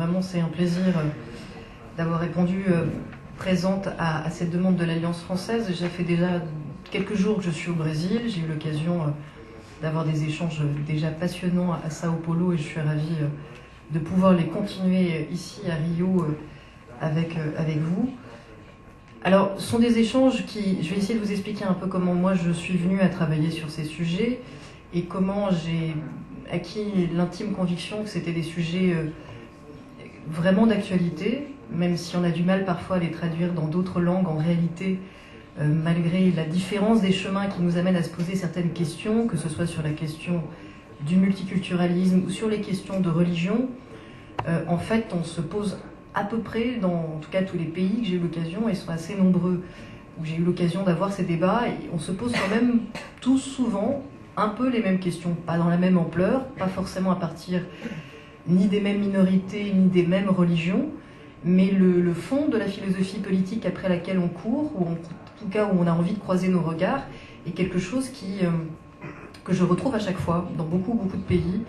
vraiment c'est un plaisir d'avoir répondu présente à cette demande de l'Alliance française. J'ai fait déjà quelques jours que je suis au Brésil. J'ai eu l'occasion d'avoir des échanges déjà passionnants à Sao Paulo et je suis ravie de pouvoir les continuer ici à Rio avec vous. Alors, ce sont des échanges qui... Je vais essayer de vous expliquer un peu comment moi je suis venue à travailler sur ces sujets et comment j'ai acquis l'intime conviction que c'était des sujets vraiment d'actualité, même si on a du mal parfois à les traduire dans d'autres langues. En réalité, malgré la différence des chemins qui nous amènent à se poser certaines questions, que ce soit sur la question du multiculturalisme ou sur les questions de religion, en fait, on se pose à peu près, dans en tout cas tous les pays que j'ai eu l'occasion, et ils sont assez nombreux, où j'ai eu l'occasion d'avoir ces débats, et on se pose quand même tous souvent un peu les mêmes questions, pas dans la même ampleur, pas forcément à partir ni des mêmes minorités, ni des mêmes religions, mais le fond de la philosophie politique après laquelle on court, ou en tout cas où on a envie de croiser nos regards, est quelque chose que je retrouve à chaque fois dans beaucoup de pays.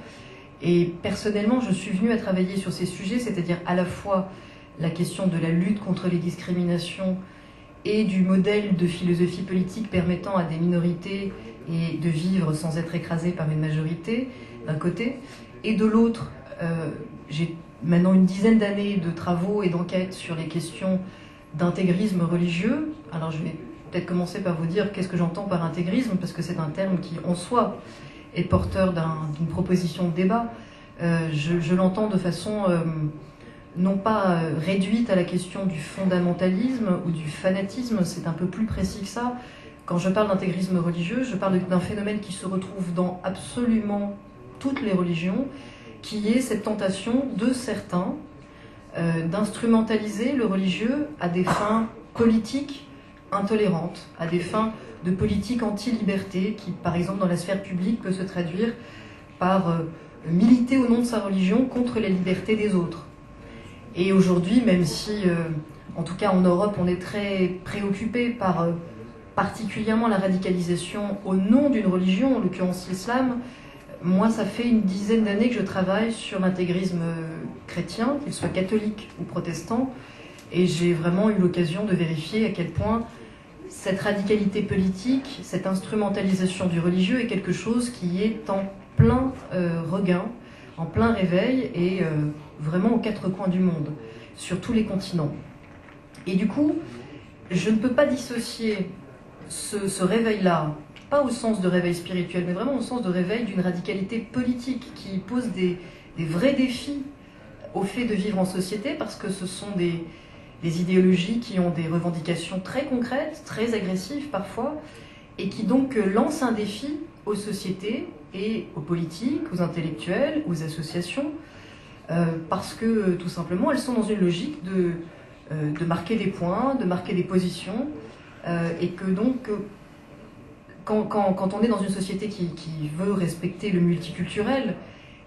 Et personnellement, je suis venue à travailler sur ces sujets, c'est-à-dire à la fois la question de la lutte contre les discriminations et du modèle de philosophie politique permettant à des minorités et de vivre sans être écrasées par une majorité, d'un côté, et de l'autre, j'ai maintenant une dizaine d'années de travaux et d'enquêtes sur les questions d'intégrisme religieux. Alors je vais peut-être commencer par vous dire qu'est-ce que j'entends par intégrisme, parce que c'est un terme qui, en soi, est porteur d'une proposition de débat. Je l'entends de façon non pas réduite à la question du fondamentalisme ou du fanatisme, c'est un peu plus précis que ça. Quand je parle d'intégrisme religieux, je parle d'un phénomène qui se retrouve dans absolument toutes les religions, qui est cette tentation de certains d'instrumentaliser le religieux à des fins politiques intolérantes, à des fins de politique anti-liberté qui, par exemple, dans la sphère publique, peut se traduire par militer au nom de sa religion contre les libertés des autres. Et aujourd'hui, même si, en tout cas en Europe, on est très préoccupé par particulièrement la radicalisation au nom d'une religion, en l'occurrence l'islam, moi, ça fait une dizaine d'années que je travaille sur l'intégrisme chrétien, qu'il soit catholique ou protestant, et j'ai vraiment eu l'occasion de vérifier à quel point cette radicalité politique, cette instrumentalisation du religieux est quelque chose qui est en plein regain, en plein réveil et vraiment aux quatre coins du monde, sur tous les continents. Et du coup, je ne peux pas dissocier ce réveil-là, pas au sens de réveil spirituel, mais vraiment au sens de réveil d'une radicalité politique qui pose des vrais défis au fait de vivre en société, parce que ce sont des idéologies qui ont des revendications très concrètes, très agressives parfois, et qui donc lancent un défi aux sociétés et aux politiques, aux intellectuels, aux associations, parce que tout simplement elles sont dans une logique de marquer des points, de marquer des positions, et que donc quand on est dans une société qui veut respecter le multiculturel,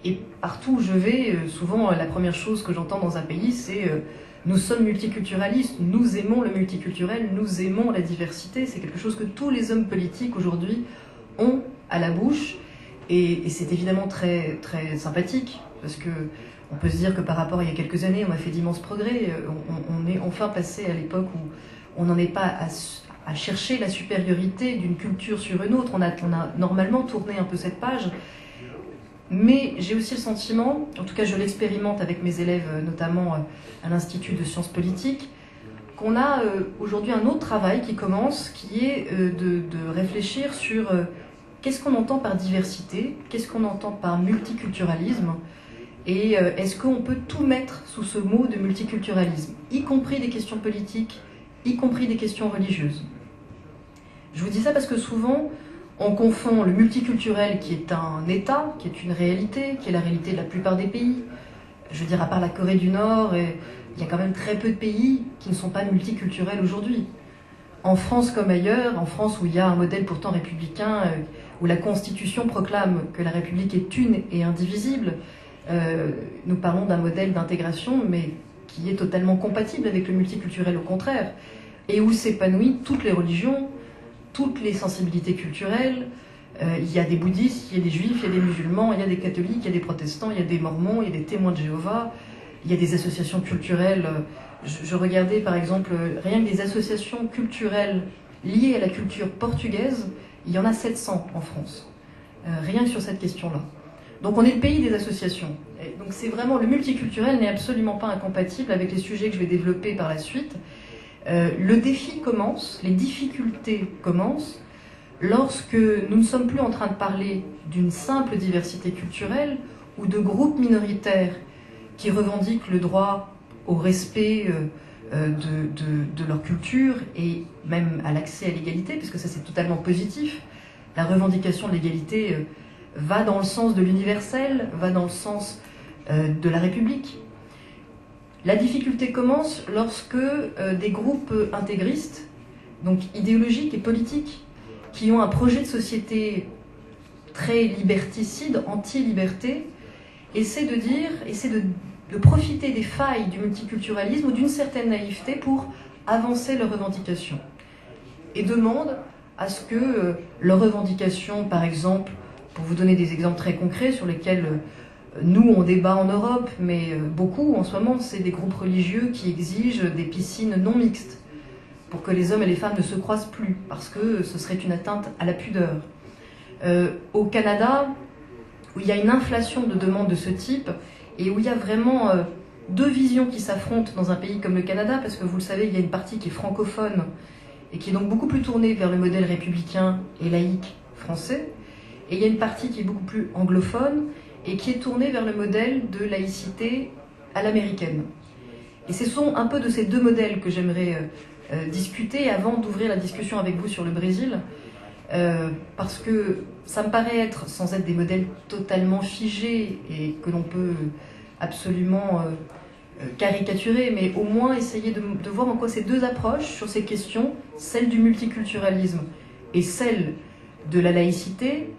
et partout où je vais, souvent la première chose que j'entends dans un pays, c'est nous sommes multiculturalistes, nous aimons le multiculturel, nous aimons la diversité. C'est quelque chose que tous les hommes politiques aujourd'hui ont à la bouche. Et c'est évidemment très, très sympathique, parce que on peut se dire que par rapport à il y a quelques années, on a fait d'immenses progrès. On est enfin passé à l'époque où on n'en est pas à chercher la supériorité d'une culture sur une autre. On a normalement tourné un peu cette page. Mais j'ai aussi le sentiment, en tout cas je l'expérimente avec mes élèves, notamment à l'Institut de sciences politiques, qu'on a aujourd'hui un autre travail qui commence, qui est de réfléchir sur qu'est-ce qu'on entend par diversité, qu'est-ce qu'on entend par multiculturalisme, et est-ce qu'on peut tout mettre sous ce mot de multiculturalisme, y compris des questions politiques, y compris des questions religieuses. Je vous dis ça parce que souvent, on confond le multiculturel, qui est un État, qui est une réalité, qui est la réalité de la plupart des pays. Je veux dire, à part la Corée du Nord, il y a quand même très peu de pays qui ne sont pas multiculturels aujourd'hui. En France comme ailleurs, en France où il y a un modèle pourtant républicain, où la Constitution proclame que la République est une et indivisible, nous parlons d'un modèle d'intégration, mais qui est totalement compatible avec le multiculturel au contraire, et où s'épanouissent toutes les religions, toutes les sensibilités culturelles. Il y a des bouddhistes, il y a des juifs, il y a des musulmans, il y a des catholiques, il y a des protestants, il y a des mormons, il y a des témoins de Jéhovah. Il y a des associations culturelles, je regardais par exemple, rien que des associations culturelles liées à la culture portugaise, il y en a 700 en France, rien que sur cette question-là. Donc on est le pays des associations. Et donc c'est vraiment, le multiculturel n'est absolument pas incompatible avec les sujets que je vais développer par la suite. Le défi commence, les difficultés commencent, lorsque nous ne sommes plus en train de parler d'une simple diversité culturelle ou de groupes minoritaires qui revendiquent le droit au respect de leur culture et même à l'accès à l'égalité, puisque ça c'est totalement positif. La revendication de l'égalité va dans le sens de l'universel, va dans le sens de la République. La difficulté commence lorsque des groupes intégristes, donc idéologiques et politiques, qui ont un projet de société très liberticide, anti-liberté, essaient de profiter des failles du multiculturalisme ou d'une certaine naïveté pour avancer leurs revendications. Et demandent à ce que leurs revendications, par exemple, pour vous donner des exemples très concrets sur lesquels nous on débat en Europe, mais beaucoup en ce moment, c'est des groupes religieux qui exigent des piscines non mixtes pour que les hommes et les femmes ne se croisent plus, parce que ce serait une atteinte à la pudeur. Au Canada, où il y a une inflation de demandes de ce type, et où il y a vraiment deux visions qui s'affrontent dans un pays comme le Canada, parce que vous le savez, il y a une partie qui est francophone, et qui est donc beaucoup plus tournée vers le modèle républicain et laïque français, et il y a une partie qui est beaucoup plus anglophone, et qui est tournée vers le modèle de laïcité à l'américaine. Et ce sont un peu de ces deux modèles que j'aimerais discuter avant d'ouvrir la discussion avec vous sur le Brésil, parce que ça me paraît être, sans être des modèles totalement figés et que l'on peut absolument caricaturer, mais au moins essayer de voir en quoi ces deux approches sur ces questions, celle du multiculturalisme et celle de la laïcité,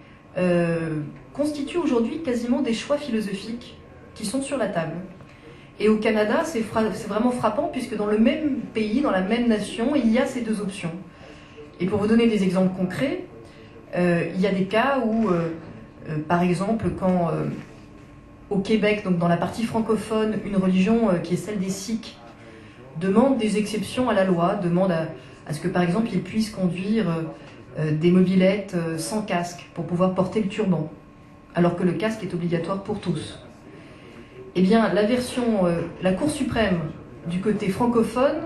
constituent aujourd'hui quasiment des choix philosophiques qui sont sur la table. Et au Canada, c'est vraiment frappant, puisque dans le même pays, dans la même nation, il y a ces deux options. Et pour vous donner des exemples concrets, il y a des cas où, par exemple, quand au Québec, donc dans la partie francophone, une religion qui est celle des Sikhs, demande des exceptions à la loi, demande à ce que, par exemple, ils puissent conduire des mobylettes sans casque pour pouvoir porter le turban, alors que le casque est obligatoire pour tous. Eh bien, la Cour suprême du côté francophone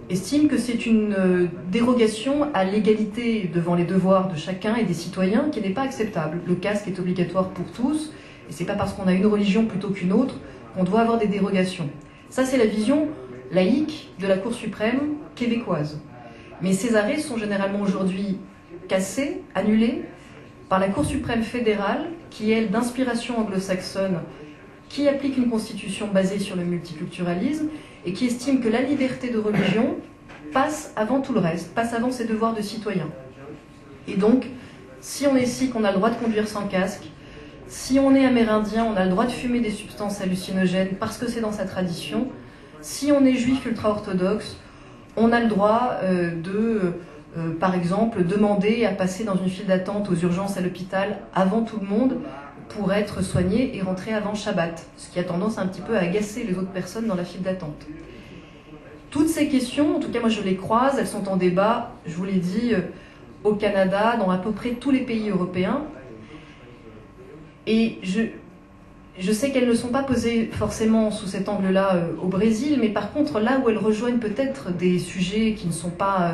estime que c'est une dérogation à l'égalité devant les devoirs de chacun et des citoyens qui n'est pas acceptable. Le casque est obligatoire pour tous, et c'est pas parce qu'on a une religion plutôt qu'une autre qu'on doit avoir des dérogations. Ça, c'est la vision laïque de la Cour suprême québécoise. Mais ces arrêts sont généralement aujourd'hui cassés, annulés, par la Cour suprême fédérale, qui est, elle, d'inspiration anglo-saxonne, qui applique une constitution basée sur le multiculturalisme et qui estime que la liberté de religion passe avant tout le reste, passe avant ses devoirs de citoyen. Et donc, si on est sikh, on a le droit de conduire sans casque. Si on est amérindien, on a le droit de fumer des substances hallucinogènes parce que c'est dans sa tradition. Si on est juif ultra-orthodoxe, on a le droit par exemple, demander à passer dans une file d'attente aux urgences à l'hôpital avant tout le monde pour être soigné et rentrer avant Shabbat, ce qui a tendance un petit peu à agacer les autres personnes dans la file d'attente. Toutes ces questions, en tout cas moi je les croise, elles sont en débat, je vous l'ai dit, au Canada, dans à peu près tous les pays européens. Et je sais qu'elles ne sont pas posées forcément sous cet angle-là au Brésil, mais par contre là où elles rejoignent peut-être des sujets qui ne sont pas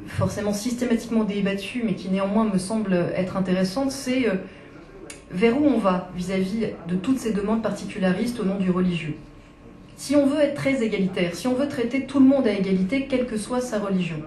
forcément systématiquement débattus, mais qui néanmoins me semblent être intéressantes, c'est vers où on va vis-à-vis de toutes ces demandes particularistes au nom du religieux. Si on veut être très égalitaire, si on veut traiter tout le monde à égalité, quelle que soit sa religion,